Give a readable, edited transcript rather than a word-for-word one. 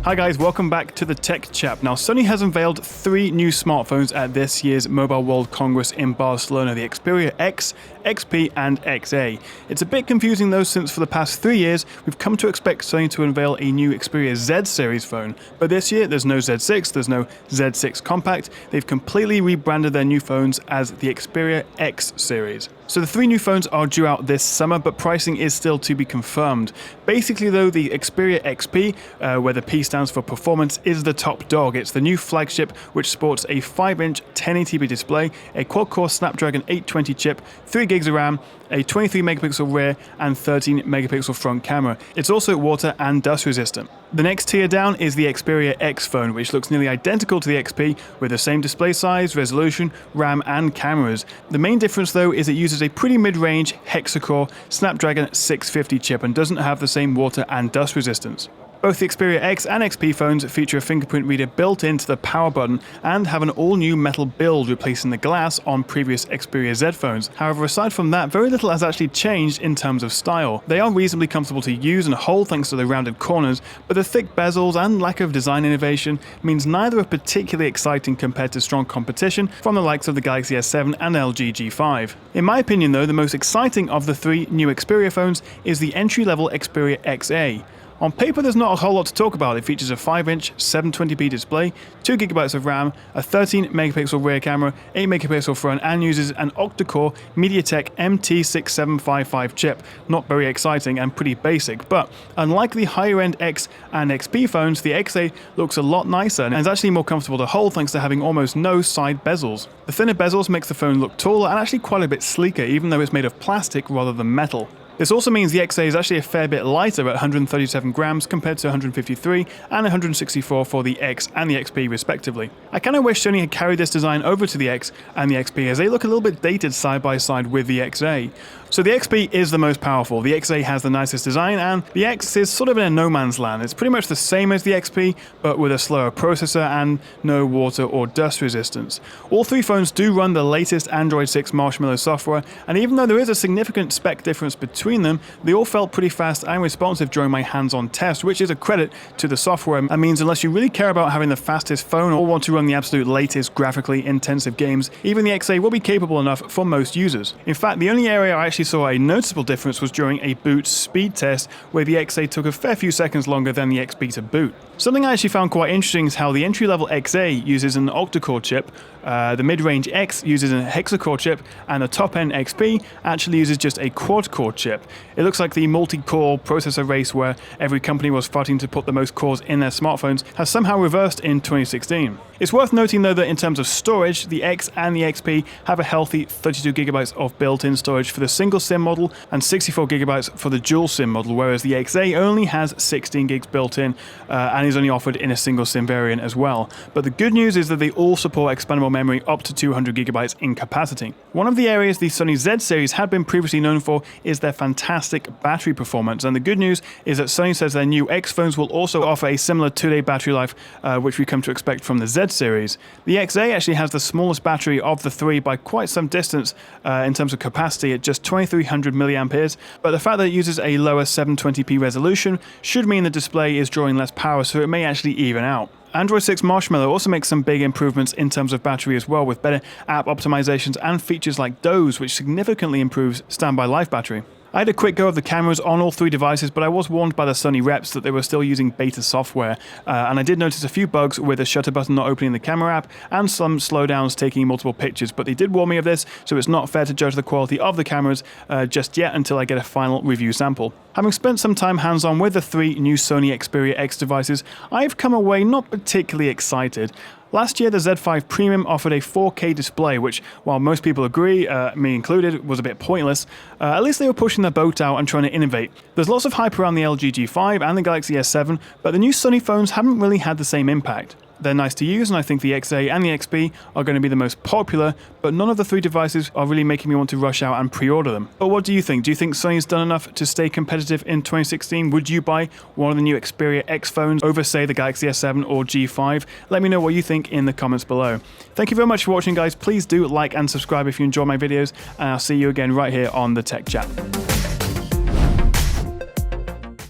Hi guys, welcome back to the Tech Chat. Now, Sony has unveiled 3 new smartphones at this year's Mobile World Congress in Barcelona, the Xperia X, XP and XA. It's a bit confusing though, since for the past 3 years, we've come to expect Sony to unveil a new Xperia Z series phone. But this year, there's no Z6, there's no Z6 Compact. They've completely rebranded their new phones as the Xperia X series. So the 3 new phones are due out this summer, but pricing is still to be confirmed. Basically though, the Xperia XP, where the P stands for performance, is the top dog. It's the new flagship, which sports a 5-inch 1080p display, a quad-core Snapdragon 820 chip, 3 gigs of RAM, a 23 megapixel rear and 13 megapixel front camera. It's also water and dust resistant. The next tier down is the Xperia X phone, which looks nearly identical to the XP with the same display size, resolution, RAM and cameras. The main difference though is it uses a pretty mid-range hexa-core Snapdragon 650 chip and doesn't have the same water and dust resistance. Both the Xperia X and XP phones feature a fingerprint reader built into the power button and have an all-new metal build replacing the glass on previous Xperia Z phones. However, aside from that, very little has actually changed in terms of style. They are reasonably comfortable to use and hold thanks to the rounded corners, but the thick bezels and lack of design innovation means neither are particularly exciting compared to strong competition from the likes of the Galaxy S7 and LG G5. In my opinion though, the most exciting of the 3 new Xperia phones is the entry-level Xperia XA. On paper, there's not a whole lot to talk about. It features a 5-inch 720p display, 2GB of RAM, a 13 megapixel rear camera, 8 megapixel front, and uses an octa-core MediaTek MT6755 chip. Not very exciting and pretty basic, but unlike the higher-end X and XP phones, the XA looks a lot nicer and is actually more comfortable to hold thanks to having almost no side bezels. The thinner bezels makes the phone look taller and actually quite a bit sleeker, even though it's made of plastic rather than metal. This also means the XA is actually a fair bit lighter at 137 grams compared to 153 and 164 for the X and the XP respectively. I kinda wish Sony had carried this design over to the X and the XP, as they look a little bit dated side by side with the XA. So the XP is the most powerful, the XA has the nicest design, and the X is sort of in a no man's land. It's pretty much the same as the XP, but with a slower processor and no water or dust resistance. All 3 phones do run the latest Android 6 Marshmallow software, and even though there is a significant spec difference between them, they all felt pretty fast and responsive during my hands-on test, which is a credit to the software and means unless you really care about having the fastest phone or want to run the absolute latest graphically intensive games, even the XA will be capable enough for most users. In fact, the only area I actually saw a noticeable difference was during a boot speed test, where the XA took a fair few seconds longer than the XP to boot. Something I actually found quite interesting is how the entry-level XA uses an octa-core chip, the mid-range X uses a hexa-core chip, and the top-end XP actually uses just a quad-core chip. It looks like the multi-core processor race where every company was fighting to put the most cores in their smartphones has somehow reversed in 2016. It's worth noting though that in terms of storage, the X and the XP have a healthy 32GB of built-in storage for the single SIM model and 64GB for the dual SIM model, whereas the XA only has 16GB built in and is only offered in a single SIM variant as well. But the good news is that they all support expandable memory up to 200GB in capacity. One of the areas the Sony Z series had been previously known for is their fantastic battery performance, and the good news is that Sony says their new X phones will also offer a similar 2-day battery life, which we come to expect from the Z series. The XA actually has the smallest battery of the 3 by quite some distance in terms of capacity at just 2300 milliamperes, but the fact that it uses a lower 720p resolution should mean the display is drawing less power, so it may actually even out. Android 6 Marshmallow also makes some big improvements in terms of battery as well, with better app optimizations and features like Doze, which significantly improves standby life battery. I had a quick go of the cameras on all 3 devices, but I was warned by the Sony reps that they were still using beta software, and I did notice a few bugs with the shutter button not opening the camera app and some slowdowns taking multiple pictures, but they did warn me of this, so it's not fair to judge the quality of the cameras just yet until I get a final review sample. Having spent some time hands-on with the 3 new Sony Xperia X devices, I've come away not particularly excited. Last year, the Z5 Premium offered a 4K display, which, while most people agree, me included, was a bit pointless, at least they were pushing their boat out and trying to innovate. There's lots of hype around the LG G5 and the Galaxy S7, but the new Sony phones haven't really had the same impact. They're nice to use, and I think the XA and the XP are going to be the most popular, but none of the 3 devices are really making me want to rush out and pre-order them. But what do you think? Do you think Sony's done enough to stay competitive in 2016? Would you buy one of the new Xperia X phones over, say, the Galaxy S7 or G5? Let me know what you think in the comments below. Thank you very much for watching, guys. Please do like and subscribe if you enjoy my videos, and I'll see you again right here on the Tech Chat.